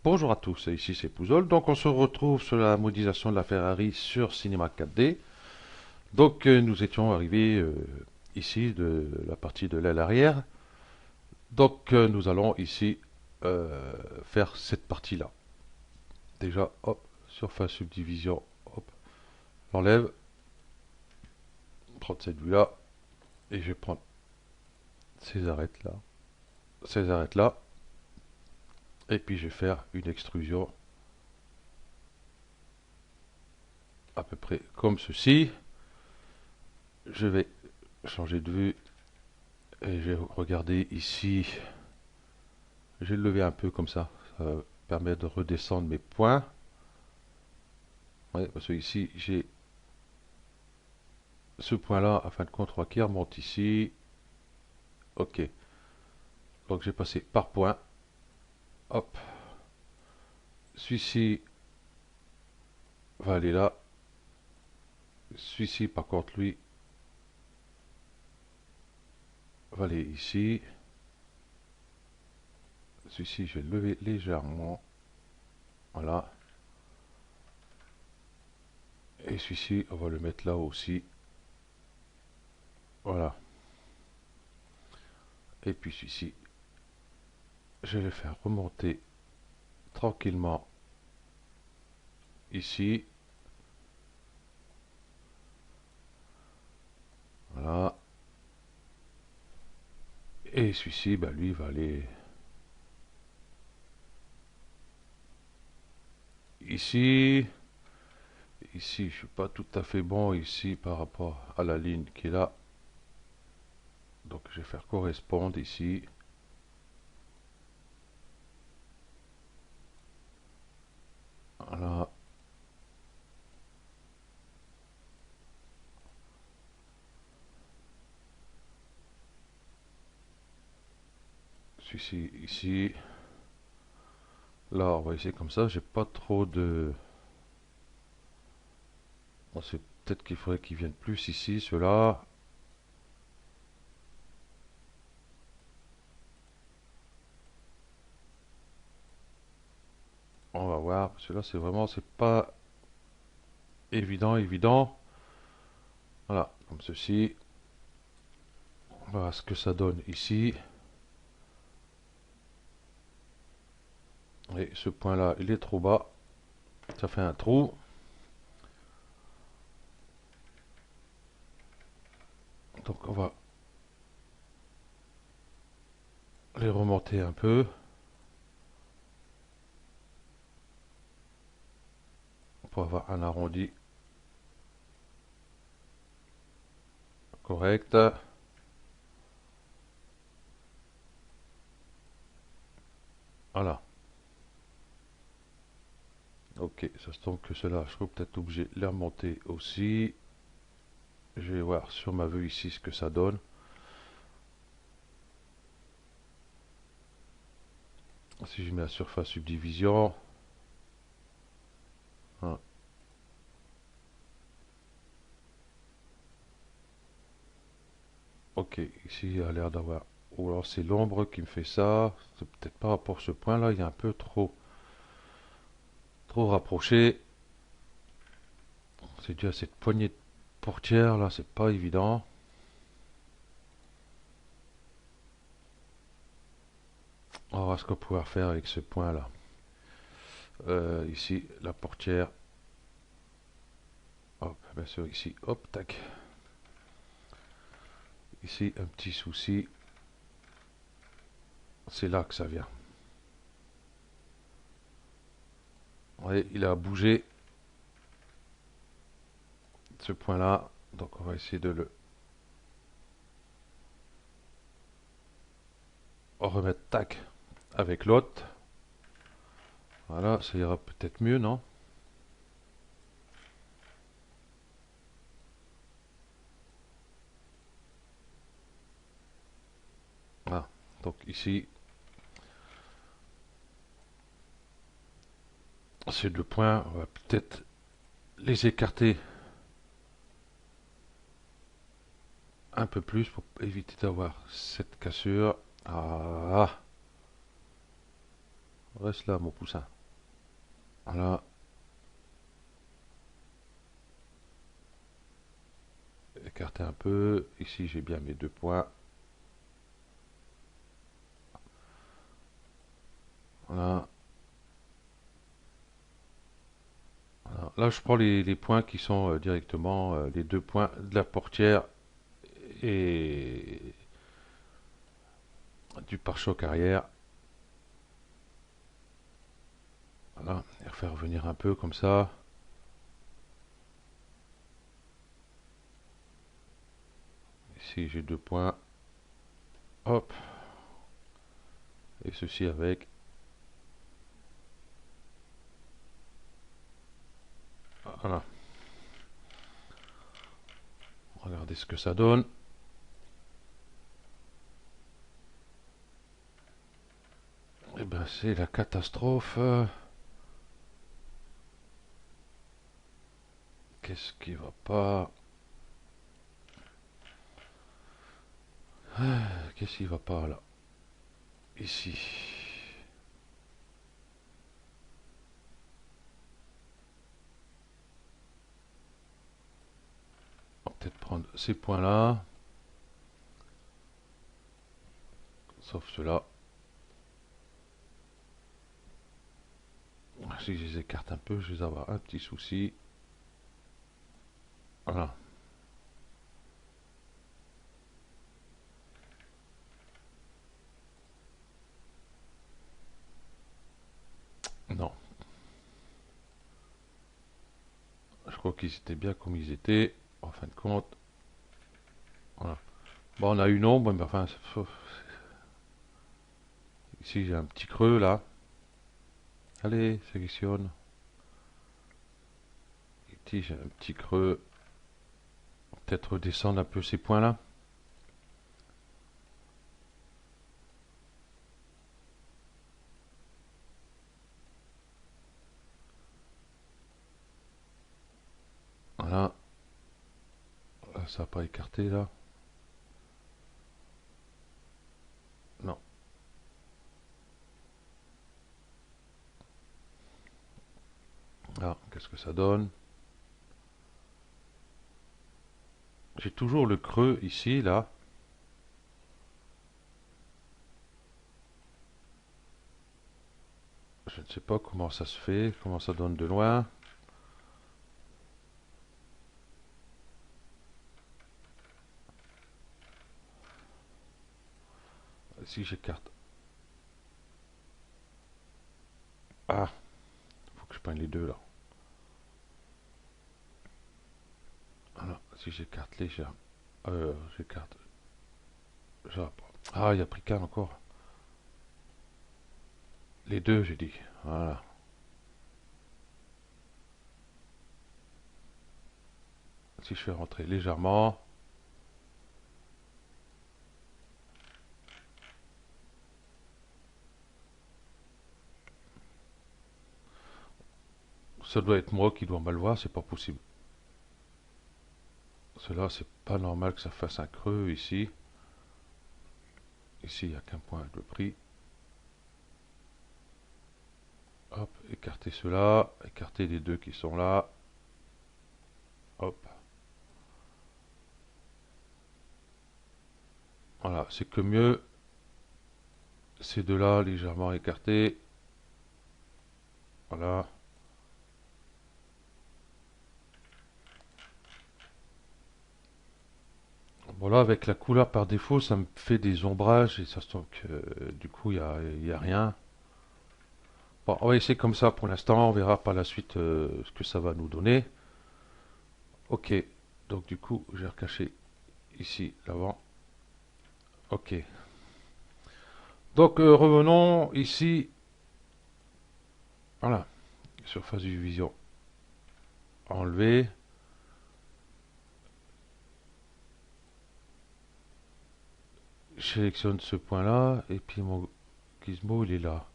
Bonjour à tous, ici c'est Pouzol. Donc on se retrouve sur la modélisation de la Ferrari sur Cinema 4D. Donc nous étions arrivés ici de la partie de l'aile arrière. Donc nous allons ici faire cette partie-là. Déjà, hop, surface subdivision, hop, j'enlève, prendre cette vue-là et je vais prendre ces arêtes-là, ces arêtes-là, et puis je vais faire une extrusion à peu près comme ceci. Je vais changer de vue et je vais regarder ici. Je vais le lever un peu comme ça permet de redescendre mes points. Ouais, parce que ici j'ai ce point là en fin de compte qui remonte ici. Ok, donc j'ai passé par point. Hop, celui-ci va aller là. Celui-ci par contre lui va aller ici. Celui-ci je vais le lever légèrement. Voilà. Et celui-ci on va le mettre là aussi. Voilà. Et puis celui-ci je vais le faire remonter tranquillement ici. Voilà. Et celui-ci, bah, lui, va aller ici. Ici, je suis pas tout à fait bon ici par rapport à la ligne qui est là. Donc, je vais faire correspondre ici. Voilà. Celui-ci, ici. Là, on va essayer comme ça. J'ai pas trop de... Bon, c'est peut-être qu'il faudrait qu'ils viennent plus ici, ceux-là. On va voir. Celui-là, c'est vraiment, c'est pas évident. Voilà, comme ceci. Voilà ce que ça donne ici. Et ce point-là, il est trop bas. Ça fait un trou. Donc on va les remonter un peu pour avoir un arrondi correct. Voilà. Ok, ça se tombe que cela, je serai peut-être obligé de les remonter aussi. Je vais voir sur ma vue ici ce que ça donne. Si je mets la surface subdivision. Hein. Ok, ici il a l'air d'avoir... Ou alors c'est l'ombre qui me fait ça. C'est peut-être par rapport à ce point-là, il est un peu trop rapproché. C'est dû à cette poignée de portière là, c'est pas évident. On va voir ce qu'on va pouvoir faire avec ce point-là. Ici, la portière. Hop, bien sûr, ici, hop, tac. Ici, un petit souci. C'est là que ça vient. Oui, il a bougé ce point-là. Donc, on va essayer de le remettre, tac, avec l'autre. Voilà, ça ira peut-être mieux, non? Voilà. Donc, ici, ces deux points, on va peut-être les écarter un peu plus pour éviter d'avoir cette cassure. Ah, reste là, mon poussin. Voilà. Écarter un peu. Ici, j'ai bien mes 2 points. Voilà. Voilà. Là, je prends les points qui sont directement les 2 points de la portière et du pare-choc arrière. Voilà. Et refaire revenir un peu comme ça. Ici, j'ai 2 points. Hop. Et ceci avec. Voilà. Regardez ce que ça donne. Eh ben, c'est la catastrophe. Qu'est-ce qui va pas? Qu'est-ce qui va pas là? Ici. On va peut-être prendre ces points-là. Sauf ceux-là. Si je les écarte un peu, je vais avoir un petit souci. Voilà. Non. Je crois qu'ils étaient bien comme ils étaient. En fin de compte. Voilà. Bon, on a une ombre, mais enfin. Ici, j'ai un petit creux là. Allez, sélectionne. Ici, j'ai un petit creux. Peut-être redescendre un peu ces points là. Voilà. Là, ça n'a pas écarté là. Non. Ah, qu'est-ce que ça donne? J'ai toujours le creux ici, là. Je ne sais pas comment ça se fait, comment ça donne de loin. Si j'écarte. Ah, faut que je prenne les deux là. Alors, si j'écarte légèrement. J'écarte. Ah, il y a pris qu'un encore. Les deux, j'ai dit. Voilà. Si je fais rentrer légèrement. Ça doit être moi qui dois mal voir, c'est pas possible. Cela, c'est pas normal que ça fasse un creux ici. Ici, il n'y a qu'un point de prix. Hop, écarter cela, écarter les deux qui sont là. Hop. Voilà, c'est que mieux. Ces deux-là légèrement écartés. Voilà. Bon là, avec la couleur par défaut, ça me fait des ombrages et ça se trouve que du coup, il y a rien. Bon, on va essayer comme ça pour l'instant. On verra par la suite ce que ça va nous donner. Ok. Donc du coup, j'ai recaché ici l'avant. Ok. Donc revenons ici. Voilà. Surface du vision enlevée. Je sélectionne ce point-là et puis mon gizmo il est là.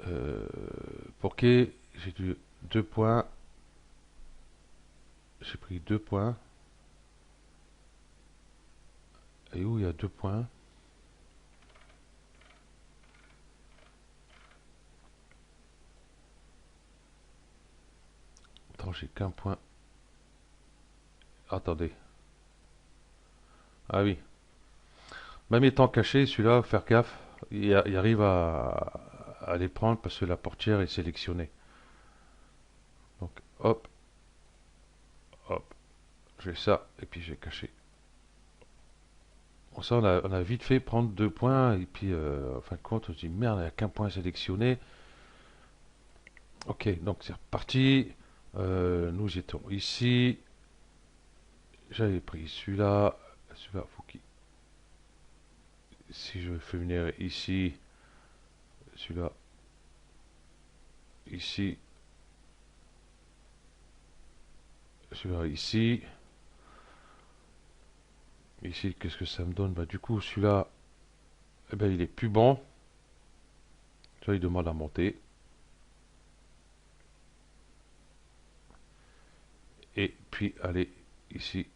Euh, pour que j'ai 2 points. J'ai pris 2 points. Et où il y a 2 points? j'ai qu'un point. Attendez. Ah oui. Même étant caché, celui-là, faire gaffe, il arrive à les prendre parce que la portière est sélectionnée. Donc, hop, hop, j'ai ça, et puis j'ai caché. Bon, ça, on a vite fait prendre 2 points, et puis, en fin de compte, on se dit, merde, il n'y a qu'un point sélectionné. Ok, donc c'est reparti. Nous étions ici. J'avais pris celui-là. Celui-là, faut qu'il... Si je fais venir ici, celui-là, ici, celui-là, ici. Ici, qu'est-ce que ça me donne? Bah, du coup, celui-là, eh ben, il est plus bon. Ça, il demande à monter. Et puis, allez, ici.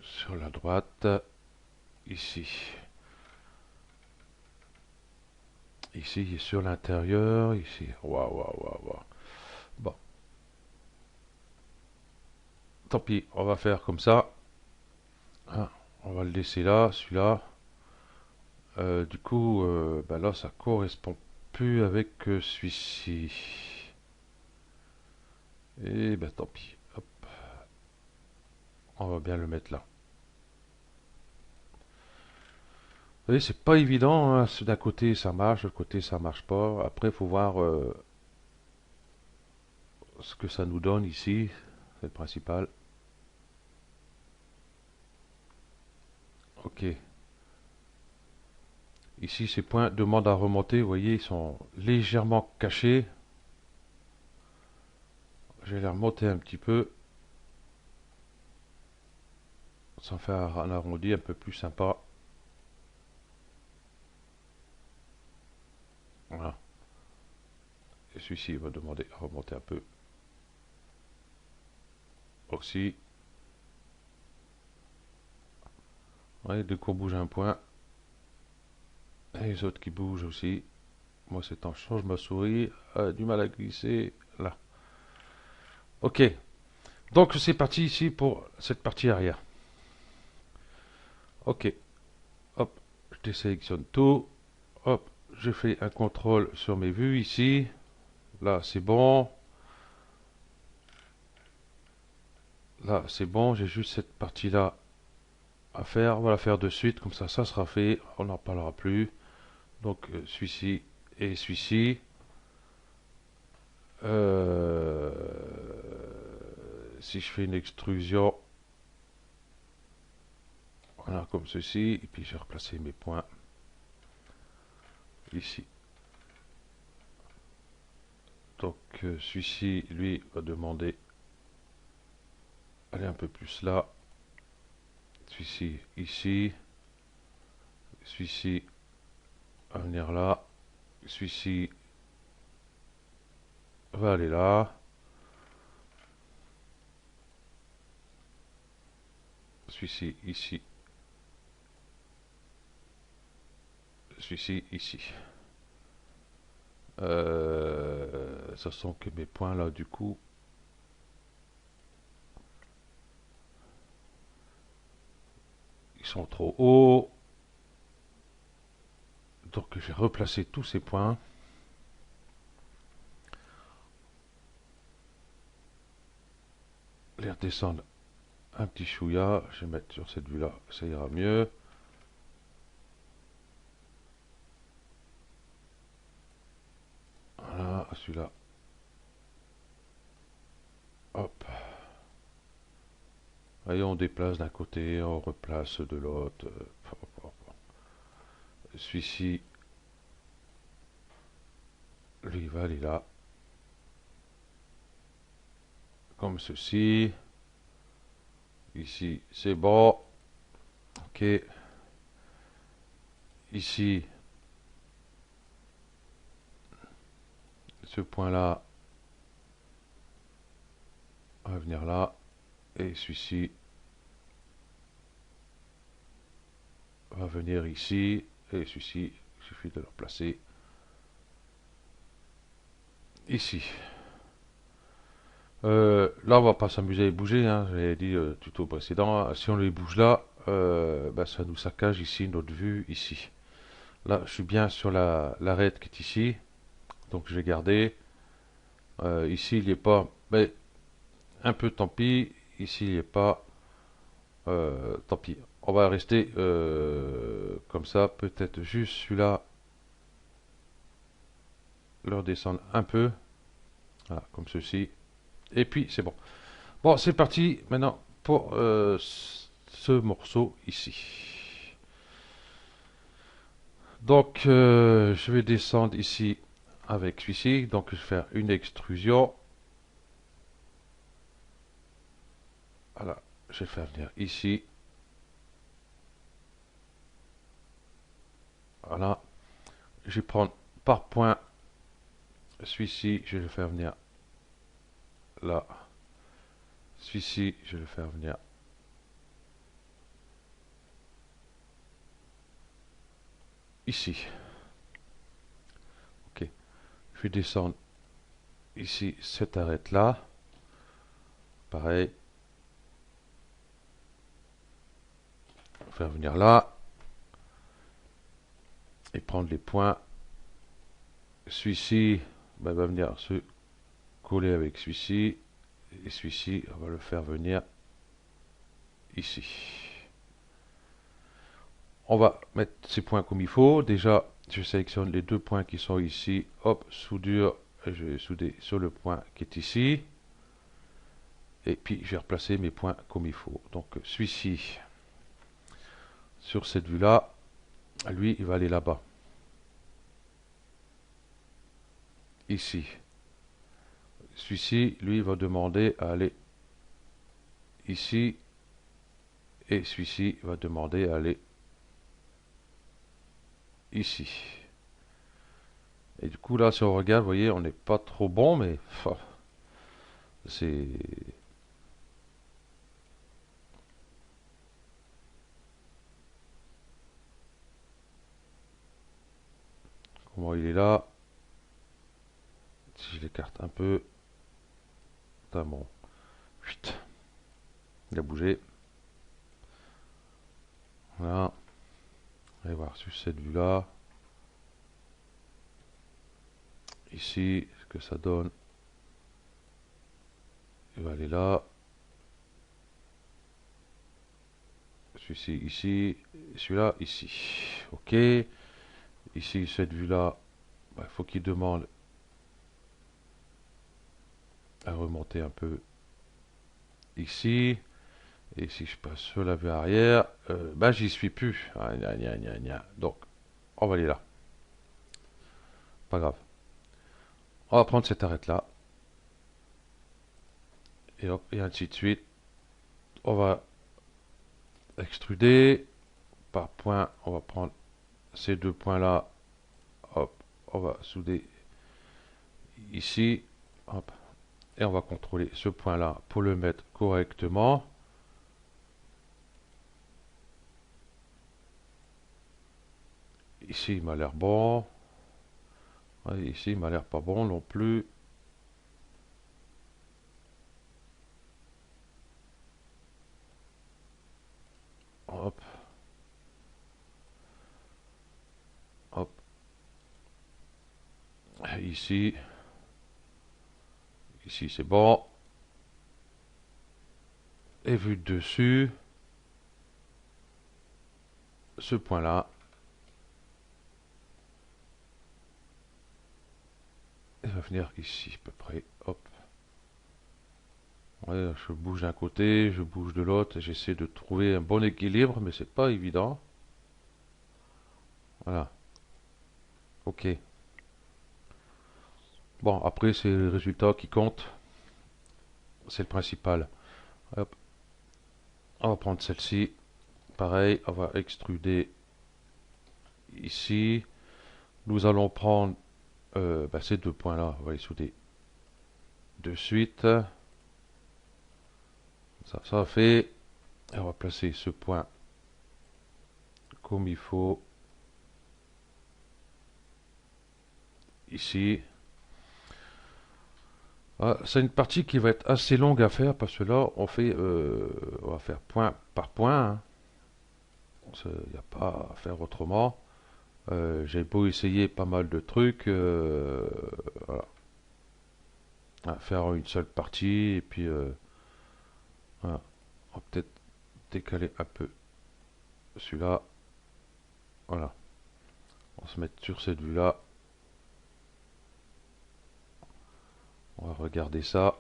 Sur la droite. Ici. Ici, sur l'intérieur. Ici. Waouh, waouh, waouh, waouh. Bon, tant pis, on va faire comme ça. Ah, on va le laisser là, celui-là. Du coup, bah là, ça correspond plus avec celui-ci. Et bah tant pis. Hop, on va bien le mettre là. Vous voyez, c'est pas évident, hein. D'un côté ça marche, de l'autre côté ça marche pas. Après, il faut voir ce que ça nous donne ici. C'est le principal. Ok. Ici, ces points demandent à remonter. Vous voyez, ils sont légèrement cachés. Je vais les remonter un petit peu. Ça fait un arrondi un peu plus sympa. Voilà. Et celui-ci va demander à remonter un peu aussi. Ouais, dès qu'on bouge un point, et les autres qui bougent aussi. Moi, c'est en change ma souris. Du mal à glisser. Là. Ok. Donc, c'est parti ici pour cette partie arrière. Ok. Hop. Je désélectionne tout. Hop. Je fais un contrôle sur mes vues ici. Là, c'est bon. Là, c'est bon. J'ai juste cette partie-là à faire. On va la faire de suite. Comme ça sera fait. On n'en parlera plus. Donc, celui-ci et celui-ci. Si je fais une extrusion, voilà, comme ceci, et puis je vais replacer mes points ici. Donc, celui-ci, lui, va demander aller un peu plus là. Celui-ci, ici. Celui-ci, va venir là. Celui-ci, va aller là. Celui-ci, ici. Celui-ci, ici. Ce sont que mes points là, du coup. Ils sont trop hauts. Donc, je vais replacer tous ces points. Les redescendre un petit chouïa. Je vais mettre sur cette vue-là, ça ira mieux. Voilà, celui-là. Hop. Voyez, on déplace d'un côté, on replace de l'autre. Celui-ci, lui, va aller là. Comme ceci. Ici, c'est bon. Ok. Ici, ce point-là va venir là. Et celui-ci va venir ici. Et celui-ci, il suffit de le replacer. ici. Là, on va pas s'amuser à les bouger, hein, j'avais dit tuto précédent. Si on les bouge là, bah, ça nous saccage ici notre vue ici. Là, je suis bien sur l'arête qui est ici, donc je vais garder. Ici, il n'y est pas, mais un peu tant pis. Ici, il n'y est pas, tant pis. On va rester comme ça, peut-être juste celui-là, le redescendre un peu, voilà, comme ceci. Et puis, c'est bon. Bon, c'est parti maintenant pour ce morceau ici. Donc, je vais descendre ici avec celui-ci. Donc, je vais faire une extrusion. Voilà, je vais faire venir ici. Voilà, je vais prendre par point celui-ci, je vais le faire venir là. Celui-ci, je vais le faire venir ici. Ok, je vais descendre ici cette arête là. Pareil, faire venir là et prendre les points. Celui-ci ben, va venir se coller avec celui-ci et celui-ci, on va le faire venir ici. On va mettre ces points comme il faut. Déjà, je sélectionne les deux points qui sont ici. Hop, soudure. Et je vais souder sur le point qui est ici. Et puis, je vais replacer mes points comme il faut. Donc, celui-ci, sur cette vue-là, lui, il va aller là-bas. Ici. Celui-ci, lui, va demander à aller ici. Et celui-ci va demander à aller ici. Et du coup, là, si on regarde, vous voyez, on n'est pas trop bon, mais c'est... Comment il est là? Si je l'écarte un peu, c'est bon. Chut. Il a bougé. Voilà. Allez voir sur cette vue-là. Ici, ce que ça donne. Il va aller là. Celui-ci ici. Celui-là ici. Ok. Ici, cette vue-là, il faut qu'il demande à remonter un peu ici. Et si je passe sur la vue arrière, j'y suis plus. Ah, gna, gna, gna, gna. Donc, on va aller là. Pas grave. On va prendre cette arête-là. Et hop, et ainsi de suite. On va extruder. Par point, on va prendre ces deux points-là. Hop, on va souder ici. Hop. Et on va contrôler ce point-là pour le mettre correctement. Ici, il m'a l'air bon. Ouais, ici, il m'a l'air pas bon non plus. Hop. Hop. Ici. Ici, c'est bon. Et vu de dessus, ce point-là, il va venir ici à peu près. Hop. Ouais, je bouge d'un côté, je bouge de l'autre, j'essaie de trouver un bon équilibre, mais c'est pas évident. Voilà. Ok. Bon, après, c'est le résultat qui compte. C'est le principal. Hop. On va prendre celle-ci. Pareil, on va extruder ici. Nous allons prendre ces deux points-là. On va les souder de suite. Ça fait. Et on va placer ce point comme il faut. Ici. Ah, c'est une partie qui va être assez longue à faire parce que là, on va faire point par point, hein. Il n'y a pas à faire autrement. J'ai beau essayer pas mal de trucs, voilà, à faire une seule partie et puis voilà. On va peut-être décaler un peu celui-là. Voilà. On va se mettre sur cette vue-là. On va regarder ça.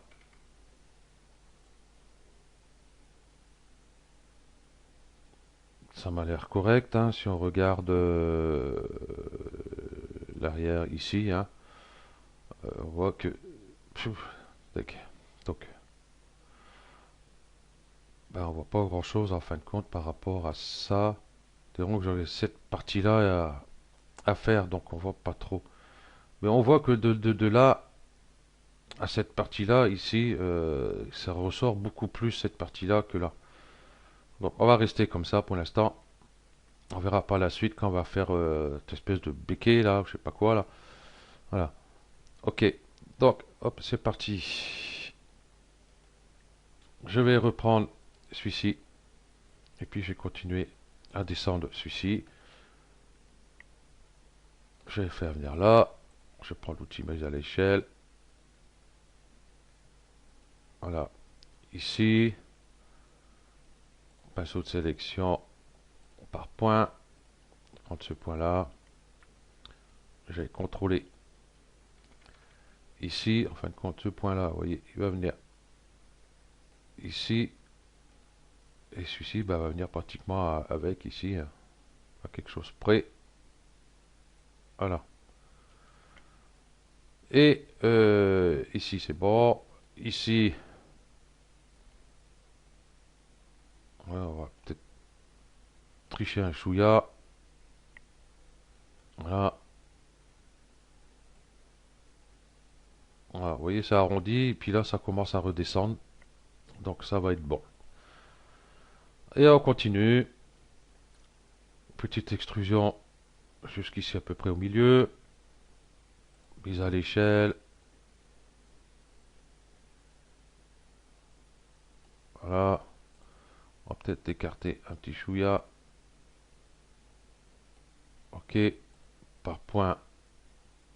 Ça m'a l'air correct, hein, si on regarde l'arrière ici, hein, on voit que... Donc, ben, on voit pas grand-chose en fin de compte par rapport à ça. Donc j'avais cette partie-là à faire, donc on voit pas trop. Mais on voit que de là à cette partie-là, ici, ça ressort beaucoup plus cette partie-là que là. Donc on va rester comme ça pour l'instant. On verra par la suite quand on va faire cette espèce de béquet là, je sais pas quoi là. Voilà. Ok. Donc, hop, c'est parti. Je vais reprendre celui-ci. Et puis je vais continuer à descendre celui-ci. Je vais faire venir là. Je prends l'outil mise à l'échelle. Voilà. Ici. Pinceau de sélection par point. Prendre ce point-là. Je vais contrôler ici. En fin de compte, ce point-là, vous voyez, il va venir ici. Et celui-ci bah, va venir pratiquement avec ici. À quelque chose près. Voilà. Et ici, c'est bon. Ici, ouais, on va peut-être tricher un chouïa. Voilà. Voilà, vous voyez, ça arrondit, et puis là, ça commence à redescendre. Donc ça va être bon. Et on continue. Petite extrusion jusqu'ici à peu près au milieu. Mise à l'échelle. Voilà. On va peut-être écarter un petit chouïa. Ok. Par point,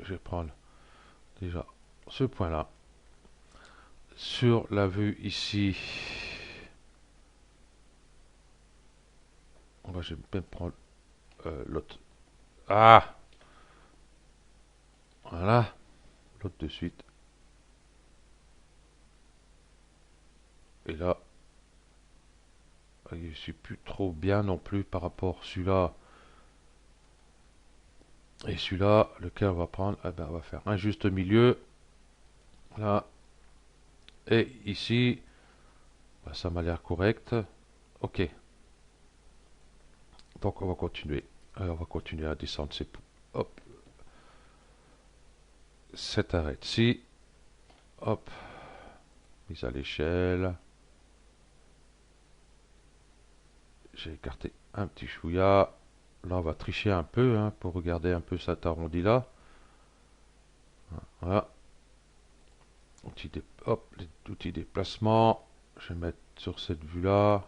je vais prendre déjà ce point-là. Sur la vue ici, je vais même prendre l'autre. Ah! Voilà. L'autre de suite. Et là, je ne suis plus trop bien non plus par rapport à celui-là et celui-là, lequel on va prendre. Eh ben, on va faire un juste milieu. Là. Et ici, bah, ça m'a l'air correct. Ok. Donc on va continuer. On va continuer à descendre ces... Hop. Cette arête-ci. Hop. Mise à l'échelle. J'ai écarté un petit chouïa. Là, on va tricher un peu hein, pour regarder un peu cet arrondi là. Voilà. Hop, les outils déplacement. Je vais mettre sur cette vue là.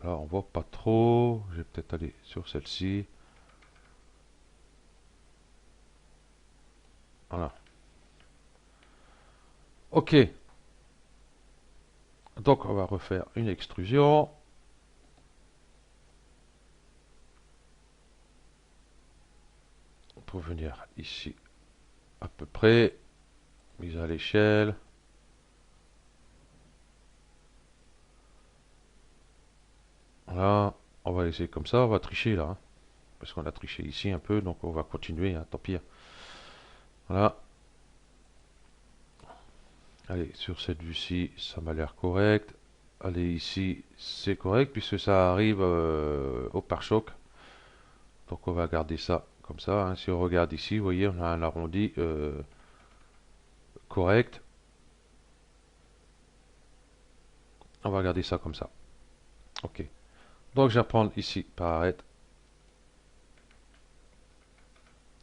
Là, on voit pas trop. Je vais peut-être aller sur celle-ci. Voilà. Ok. Donc, on va refaire une extrusion. Pour venir ici à peu près. Mise à l'échelle. Voilà. On va laisser comme ça. On va tricher là. Hein, parce qu'on a triché ici un peu. Donc, on va continuer. Hein, tant pis. Voilà. Allez, sur cette vue-ci, ça m'a l'air correct. Allez, ici, c'est correct puisque ça arrive au pare-choc. Donc on va garder ça comme ça. Hein. Si on regarde ici, vous voyez, on a un arrondi correct. On va garder ça comme ça. Ok. Donc je vais prendre ici par arrête.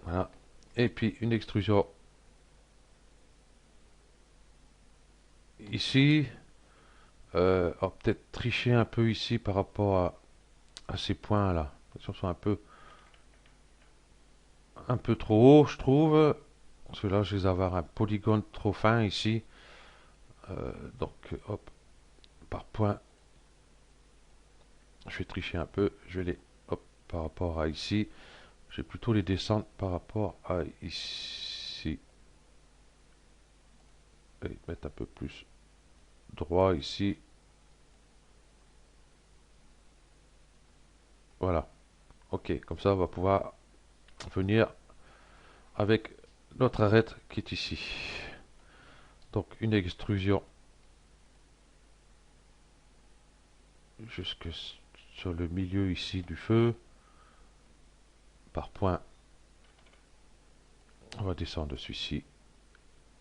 Voilà. Et puis une extrusion ici. On va peut-être tricher un peu ici par rapport à ces points là. Ils sont un peu trop hauts, je trouve. Parce que là, je vais avoir un polygone trop fin ici. Donc, hop, par point, je vais tricher un peu. Je vais les, hop, par rapport à ici. Je vais plutôt les descendre par rapport à ici. Et mettre un peu plus droit ici. Voilà. Ok, comme ça, on va pouvoir venir avec notre arête qui est ici. Donc, une extrusion jusque sur le milieu ici du feu. Par point, on va descendre de celui-ci.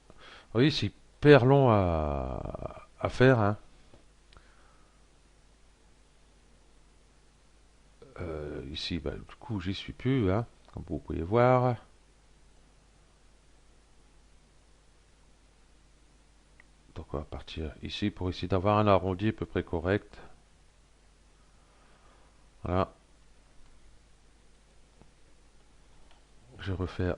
Vous voyez, c'est hyper long à faire, hein. Ici, bah, du coup, j'y suis plus, hein, comme vous pouvez voir. Donc, on va partir ici pour essayer d'avoir un arrondi à peu près correct. Voilà. Je vais refaire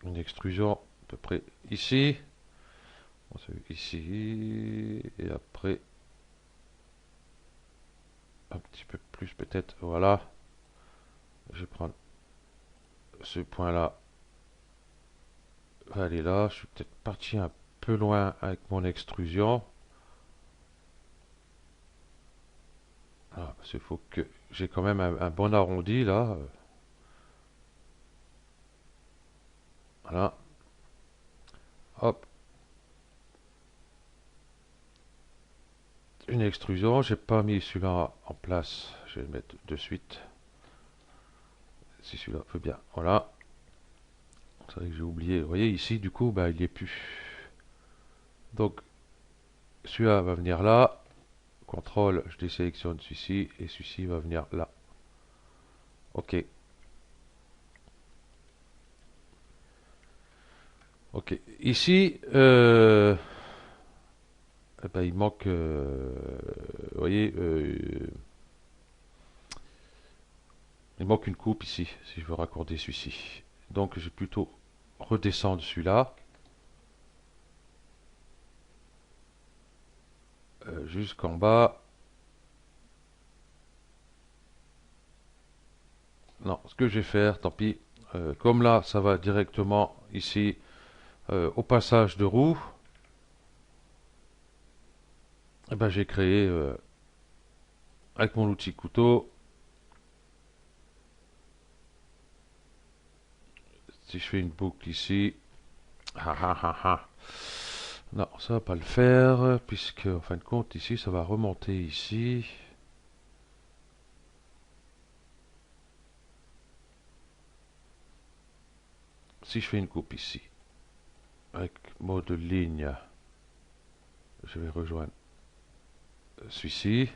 une extrusion à peu près ici. Ici. Et après, un petit peu plus peut-être. Voilà. Je vais prendre ce point-là. Allez là. Je suis peut-être parti un peu loin avec mon extrusion. Ah, parce qu'il faut que j'ai quand même un bon arrondi là. Voilà. Hop. Une extrusion. J'ai pas mis celui-là en place. Je vais le mettre de suite. Si celui-là peut bien. Voilà. C'est vrai que j'ai oublié. Vous voyez ici, du coup, bah, il n'y est plus. Donc, celui-là va venir là. CTRL, je désélectionne celui-ci. Et celui-ci va venir là. Ok. Ok. Ici, eh ben, il manque. Vous voyez, il manque une coupe ici, si je veux raccorder celui-ci. Donc, je vais plutôt redescendre celui-là. Jusqu'en bas. Non, ce que je vais faire, tant pis. Comme là, ça va directement ici au passage de roue. Eh ben, j'ai créé avec mon outil couteau. Si je fais une boucle ici, ah, ah, ah, ah. Non, ça va pas le faire, puisque en fin de compte, ici, ça va remonter ici. Si je fais une coupe ici, avec mode ligne, je vais rejoindre celui-ci.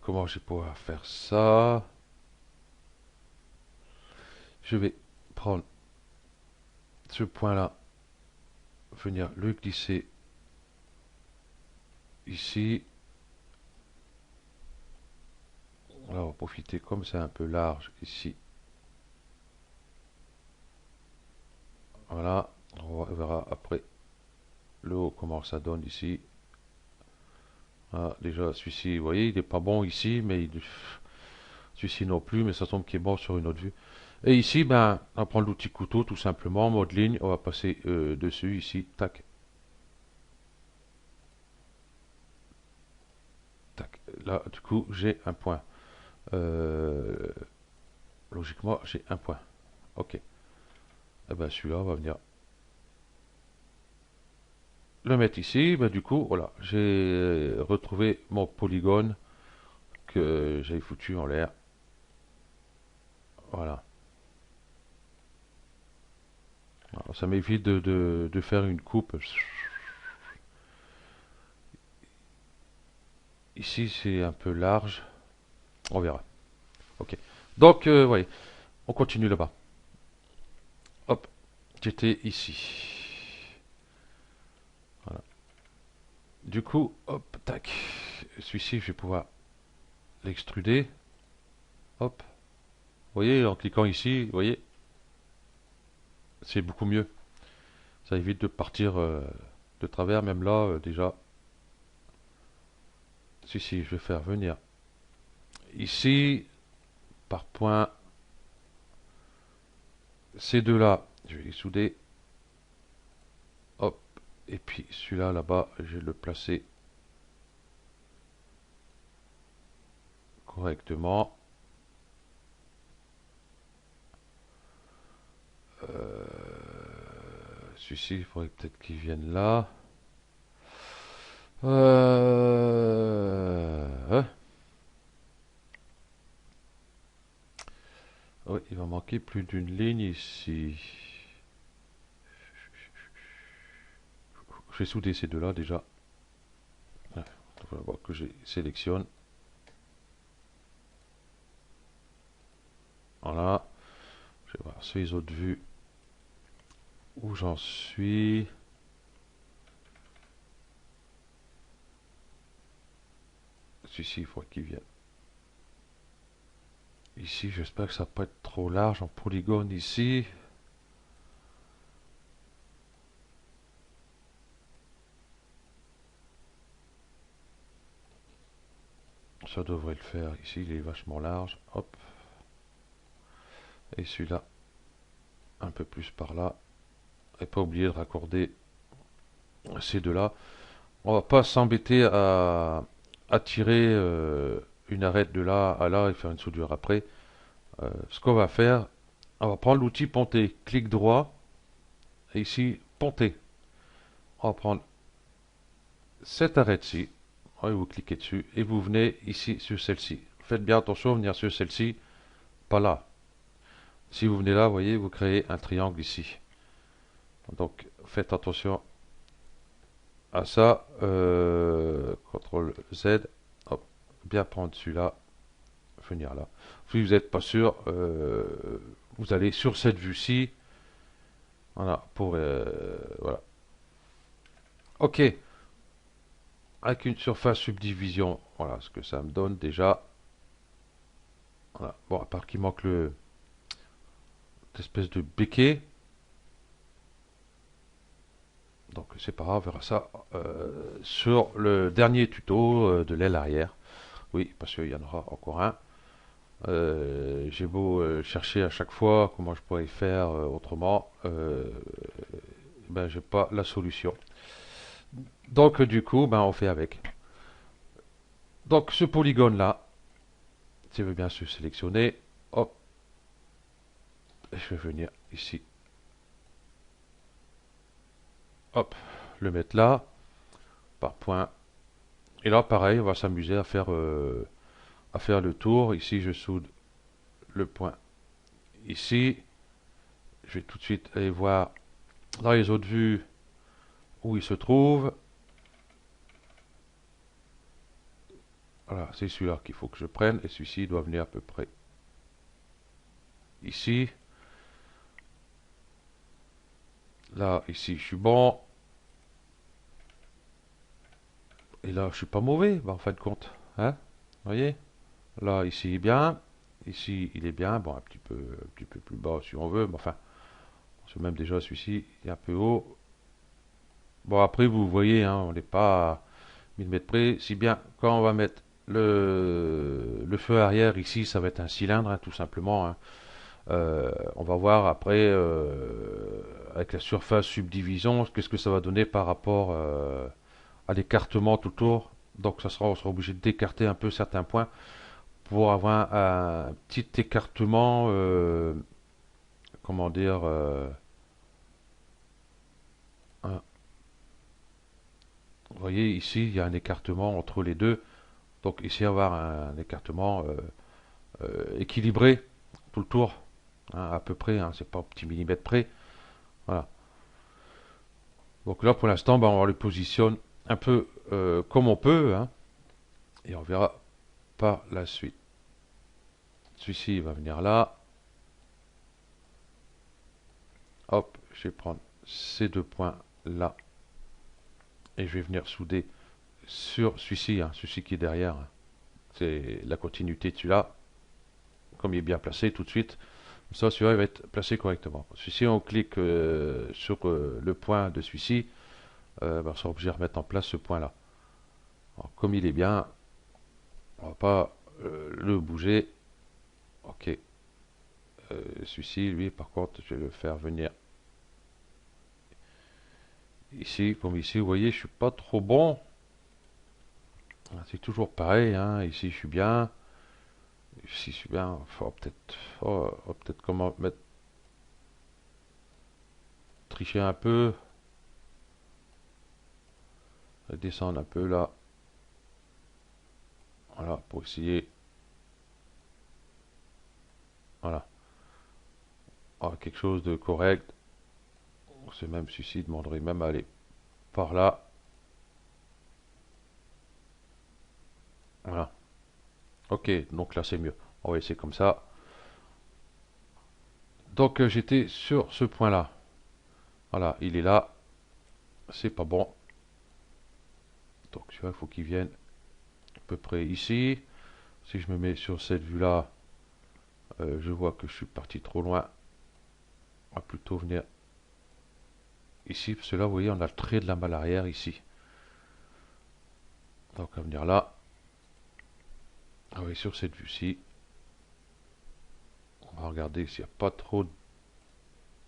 Comment je vais pouvoir faire ça? Je vais prendre ce point-là, venir le glisser ici. Là, on va profiter comme c'est un peu large ici. Voilà, on verra après le haut comment ça donne ici. Ah, déjà, celui-ci, vous voyez, il n'est pas bon ici, mais celui-ci non plus, mais ça tombe qu'il est bon sur une autre vue. Et ici, ben, on prend l'outil couteau tout simplement, mode ligne, on va passer dessus ici, tac, tac. Là, du coup, j'ai un point. Euh, Logiquement, j'ai un point. Ok. Et ben, celui-là, on va venir le mettre ici. Ben, du coup, voilà, j'ai retrouvé mon polygone que j'avais foutu en l'air. Voilà. Alors, ça m'évite de, de, faire une coupe. Ici, c'est un peu large. On verra. Ok. Donc, voyez, on continue là-bas. Hop, j'étais ici. Voilà. Du coup, hop, tac. Celui-ci, je vais pouvoir l'extruder. Hop. Vous voyez, en cliquant ici, vous voyez, c'est beaucoup mieux. Ça évite de partir de travers, même là, déjà. Si, je vais faire venir ici, par point, ces deux-là, je vais les souder. Hop. Et puis celui-là, là-bas, je vais le placer correctement. Celui-ci, il faudrait peut-être qu'il vienne là. Oui, il va manquer plus d'une ligne ici. Je vais souder ces deux-là déjà. Il va voir que je sélectionne. Voilà. Je vais voir sur les autres vues où j'en suis. Celui-ci, il faudrait qu'il vienne. Ici, j'espère que ça va pas être trop large en polygone ici. Ça devrait le faire. Ici, il est vachement large. Hop. Et celui-là, un peu plus par là. Et pas oublier de raccorder ces deux-là. On va pas s'embêter à tirer une arête de là à là et faire une soudure après. Ce qu'on va faire, on va prendre l'outil ponter. Clic droit. Et ici, ponter. On va prendre cette arête-ci. Vous cliquez dessus et vous venez ici sur celle-ci. Faites bien attention à venir sur celle-ci, pas là. Si vous venez là, vous voyez, vous créez un triangle ici. Donc faites attention à ça. CTRL Z. Hop, bien prendre celui-là. Venir là. Si vous n'êtes pas sûr, vous allez sur cette vue-ci. Voilà, voilà. Ok. Avec une surface subdivision. Voilà ce que ça me donne déjà. Voilà. Bon, à part qu'il manque cette espèce de béquet. Donc c'est pas grave, on verra ça sur le dernier tuto de l'aile arrière. Oui, parce qu'il y en aura encore un. J'ai beau chercher à chaque fois comment je pourrais faire autrement, ben j'ai pas la solution. Donc du coup, ben on fait avec. Donc ce polygone là, si veut bien se sélectionner, hop, je vais venir ici, hop, le mettre là, par point. Et là pareil, on va s'amuser à faire le tour. Ici je soude le point ici. Je vais tout de suite aller voir dans les autres vues où il se trouve. Voilà, c'est celui-là qu'il faut que je prenne et celui-ci doit venir à peu près ici. Là, ici, je suis bon. Et là, je suis pas mauvais, en fin de compte. Hein? Vous voyez? Là, ici, il est bien. Ici, il est bien. Bon, un petit peu plus bas si on veut. Mais enfin, même déjà celui-ci, il est un peu haut. Bon, après, vous voyez, hein, on n'est pas à 1000 mètres près. Si bien, quand on va mettre le feu arrière ici, ça va être un cylindre, hein, tout simplement. Hein. On va voir après avec la surface subdivision, qu'est-ce que ça va donner par rapport à l'écartement tout autour. Donc on sera obligé d'écarter un peu certains points pour avoir un petit écartement, comment dire, vous voyez ici il y a un écartement entre les deux. Donc ici on va avoir un écartement équilibré tout le tour, hein, à peu près, hein, c'est pas au petit millimètre près. Voilà. Donc là pour l'instant ben, on le positionne un peu comme on peut, hein. Et on verra par la suite. Celui-ci va venir là. Hop, je vais prendre ces deux points là. Et je vais venir souder sur celui-ci, hein, celui-ci qui est derrière. Hein. C'est la continuité de celui-là. Comme il est bien placé tout de suite. Comme ça, celui-là va être placé correctement. Celui-ci, on clique sur le point de celui-ci. On sera obligé de remettre en place ce point-là. Comme il est bien, on va pas le bouger. Ok. Celui-ci, lui, par contre, je vais le faire venir ici. Comme ici, vous voyez, je suis pas trop bon. C'est toujours pareil. Hein. Ici, je suis bien. Ici, je suis bien. Peut-être comment mettre tricher un peu. Descendre un peu là. Voilà, pour essayer. Voilà. Quelque chose de correct. C'est même celui-ci demanderait même à aller par là. Voilà. Ok, donc là c'est mieux. On va essayer comme ça. Donc j'étais sur ce point-là. Voilà, il est là. C'est pas bon. Donc il faut qu'il vienne à peu près ici. Si je me mets sur cette vue-là, je vois que je suis parti trop loin. On va plutôt venir ici, parce que là, vous voyez, on a le trait de la malle arrière ici. Donc on va venir là. Ah oui, sur cette vue-ci. On va regarder s'il n'y a pas trop de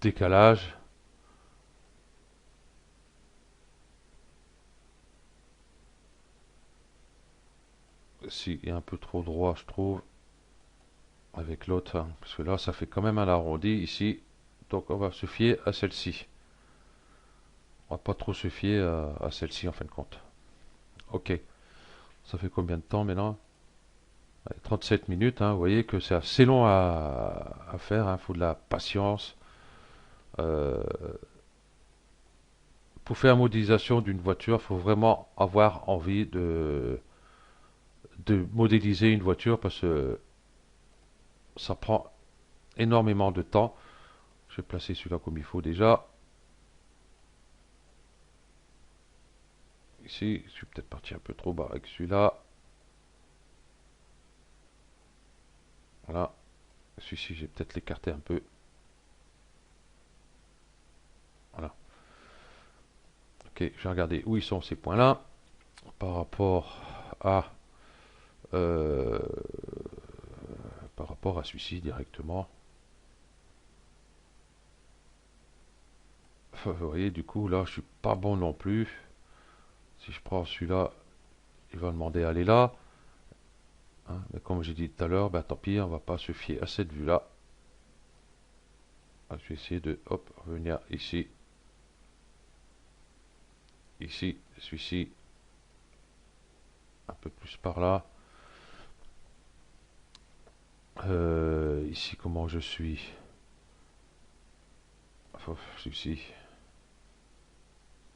décalage. Si, il est un peu trop droit, je trouve, avec l'autre. Hein, parce que là, ça fait quand même un arrondi ici. Donc on va se fier à celle-ci. On va pas trop se fier à celle-ci en fin de compte. Ok. Ça fait combien de temps maintenant? 37 minutes. Hein, vous voyez que c'est assez long à faire. Il faut de la patience. Euh, pour faire la modélisation d'une voiture, il faut vraiment avoir envie de modéliser une voiture parce que ça prend énormément de temps. Je vais placer celui-là comme il faut déjà. Ici, je suis peut-être parti un peu trop bas avec celui-là. Voilà. Celui-ci, j'ai peut-être l'écarté un peu. Voilà. Ok, je vais regarder où ils sont ces points-là par rapport à euh, par rapport à celui-ci directement. Enfin, vous voyez, du coup, là, je suis pas bon non plus. Si je prends celui-là, il va demander à aller là. Hein, mais comme j'ai dit tout à l'heure, ben, tant pis, on va pas se fier à cette vue-là. Je vais essayer de revenir ici. Ici, celui-ci, un peu plus par là. Ici, comment je suis? Celui-ci,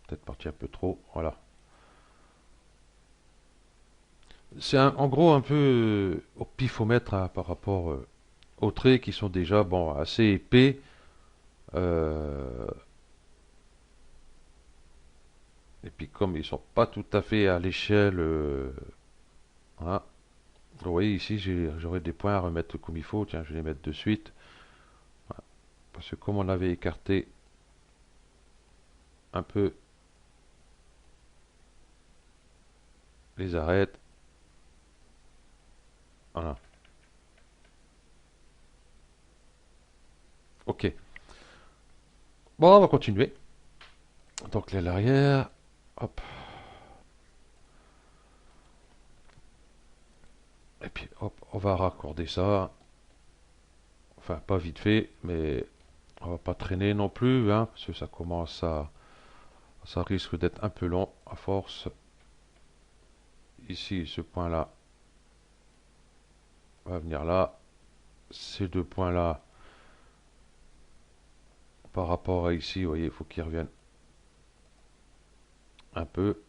peut-être parti un peu trop. Voilà. C'est en gros un peu au pifomètre hein, par rapport aux traits qui sont déjà bon, assez épais. Euh, et puis comme ils sont pas tout à fait à l'échelle, hein, vous voyez ici j'aurais des points à remettre comme il faut. Tiens, je vais les mettre de suite. Voilà. Parce que comme on avait écarté un peu les arêtes, voilà. Ok. Bon, on va continuer. Donc l'aile arrière, hop. Et puis hop, on va raccorder ça. Enfin, pas vite fait, mais on va pas traîner non plus, hein, parce que ça commence à, ça risque d'être un peu long à force. Ici, ce point-là va venir là. Ces deux points-là, par rapport à ici, vous voyez, il faut qu'ils reviennent un peu.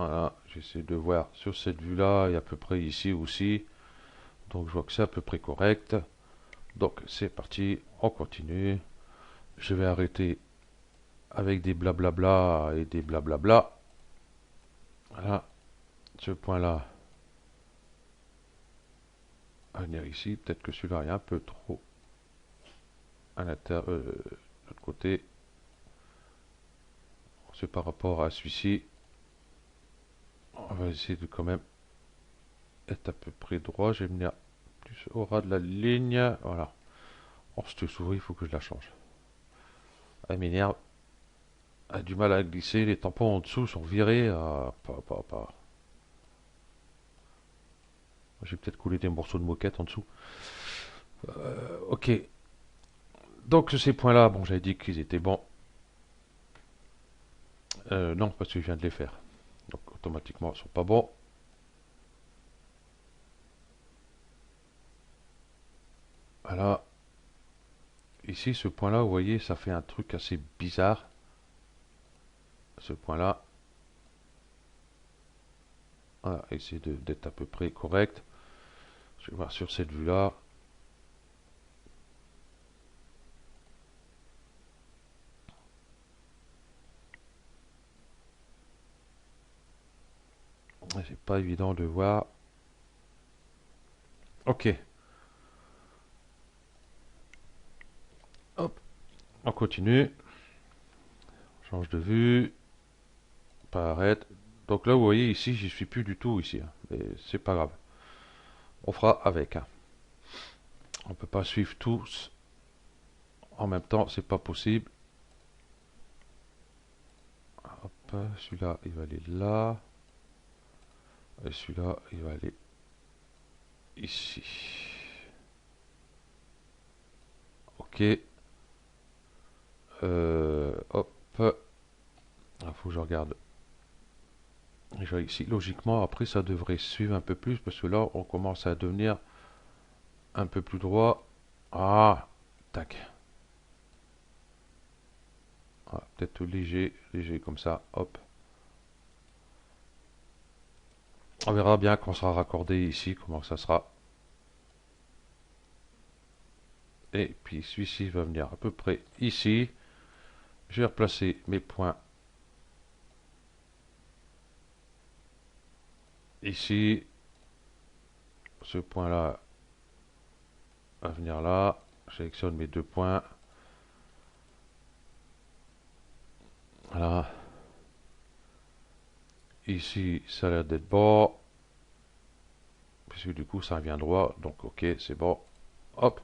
Voilà, j'essaie de voir sur cette vue-là et à peu près ici aussi. Donc je vois que c'est à peu près correct. Donc c'est parti, on continue. Je vais arrêter avec des blablabla et des blablabla. Voilà, ce point-là, à venir ici. Peut-être que celui-là est un peu trop à l'intérieur, de l'autre côté. C'est par rapport à celui-ci. On va essayer de quand même être à peu près droit. Je vais venir plus au ras de la ligne. Voilà. Oh, cette souris, il faut que je la change. Elle m'énerve. Elle a du mal à glisser. Les tampons en dessous sont virés. Pas. J'ai peut-être coulé des morceaux de moquette en dessous. Ok. Donc ces points-là, bon, j'avais dit qu'ils étaient bons. Non, parce que je viens de les faire. Donc automatiquement, ils sont pas bons. Voilà. Ici, ce point-là, vous voyez, ça fait un truc assez bizarre. Ce point-là. Voilà, essayer d'être à peu près correct. Je vais voir sur cette vue-là. C'est pas évident de voir. Ok. Hop. On continue. Change de vue. Pas arrête. Donc là, vous voyez ici, j'y suis plus du tout ici, hein. Mais c'est pas grave. On fera avec, hein. On peut pas suivre tous en même temps, c'est pas possible. Hop, celui-là, il va aller là. Et celui-là, il va aller ici. Ok. Hop. Il faut que je regarde. Je vais ici. Logiquement, après, ça devrait suivre un peu plus parce que là, on commence à devenir un peu plus droit. Ah, tac. Ah, peut-être léger, léger comme ça. Hop. On verra bien quand on sera raccordé ici, comment ça sera. Et puis celui-ci va venir à peu près ici. Je vais replacer mes points ici. Ce point-là va venir là. Je sélectionne mes deux points. Voilà. Ici, ça a l'air d'être bon. Puisque du coup, ça revient droit. Donc, ok, c'est bon. Hop.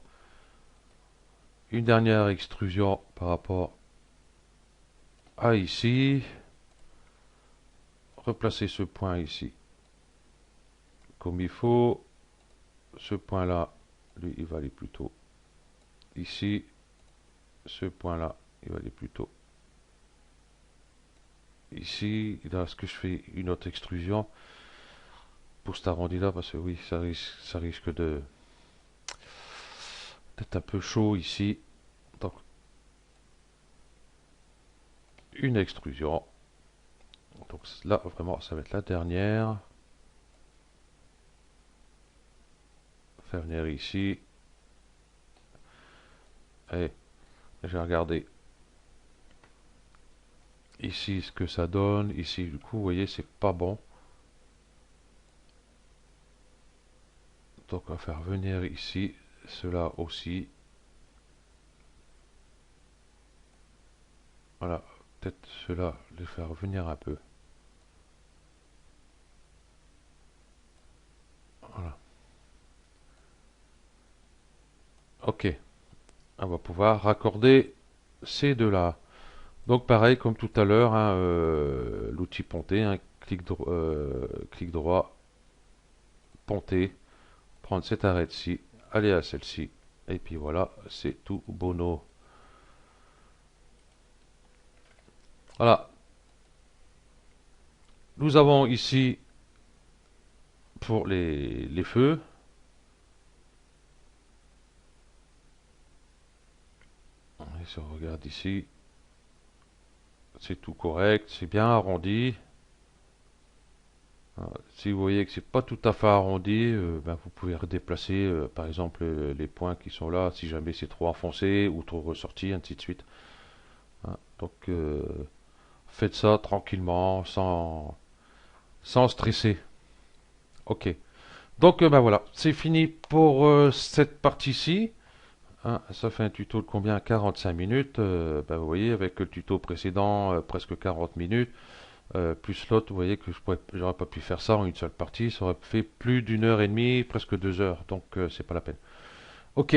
Une dernière extrusion par rapport à ici. Replacer ce point ici comme il faut. Ce point-là, lui, il va aller plutôt ici. Ce point-là, il va aller plutôt ici. Là, est-ce que je fais une autre extrusion pour cet arrondi-là? Parce que oui, ça risque de d'être un peu chaud ici. Donc, une extrusion. Donc là, vraiment, ça va être la dernière. Faire venir ici. Et je vais regarder ici ce que ça donne. Ici, du coup, vous voyez, c'est pas bon. Donc, on va faire venir ici. Cela aussi. Voilà. Peut-être cela, les faire venir un peu. Voilà. Ok. On va pouvoir raccorder ces deux-là. Donc pareil comme tout à l'heure, hein, l'outil ponter, hein, clic droit, ponter, prendre cette arête-ci, aller à celle-ci, et puis voilà, c'est tout bono. Voilà, nous avons ici pour les feux, et si on regarde ici, c'est tout correct, c'est bien arrondi. Si vous voyez que c'est pas tout à fait arrondi, ben, vous pouvez redéplacer par exemple les points qui sont là si jamais c'est trop enfoncé ou trop ressorti, ainsi de suite. Donc faites ça tranquillement, sans stresser. Ok. Donc ben voilà, c'est fini pour cette partie-ci. Ça fait un tuto de combien? 45 minutes. Ben, vous voyez, avec le tuto précédent, presque 40 minutes. Plus l'autre, vous voyez que j'aurais pas pu faire ça en une seule partie. Ça aurait fait plus d'une heure et demie, presque 2 heures. Donc c'est pas la peine. Ok.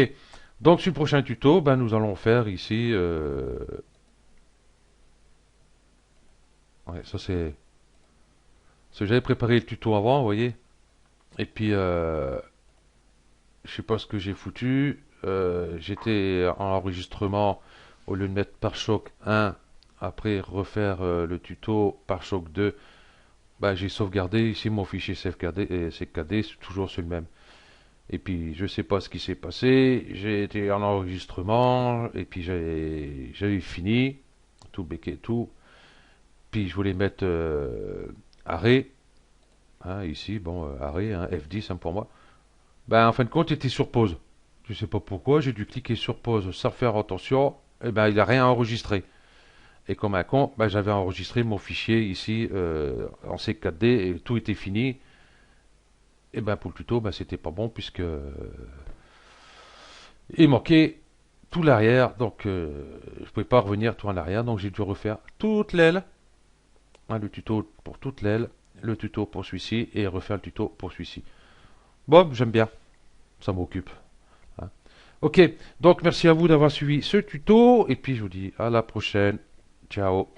Donc sur le prochain tuto, ben, nous allons faire ici. Ouais, ça c'est. J'avais préparé le tuto avant, vous voyez. Et puis je sais pas ce que j'ai foutu. J'étais en enregistrement au lieu de mettre pare-choc 1, après refaire le tuto pare-choc 2. Bah, j'ai sauvegardé ici mon fichier sauvegardé et CKD, c'est toujours sur le même. Et puis je sais pas ce qui s'est passé. J'ai été en enregistrement et puis j'ai fini tout béquet tout. Puis je voulais mettre arrêt, ici bon arrêt F10 pour moi. Ben, en fin de compte, il était sur pause. Je sais pas pourquoi, j'ai dû cliquer sur pause sans faire attention. Et ben, il a rien enregistré. Et comme un con, ben, j'avais enregistré mon fichier ici en C4D et tout était fini. Et ben, pour le tuto, ben, c'était pas bon puisque il manquait tout l'arrière. Donc, je pouvais pas revenir tout en arrière. Donc, j'ai dû refaire toute l'aile. Le tuto pour toute l'aile, le tuto pour celui-ci et refaire le tuto pour celui-ci. Bon, j'aime bien. Ça m'occupe. Hein. Ok, donc merci à vous d'avoir suivi ce tuto et puis je vous dis à la prochaine. Ciao.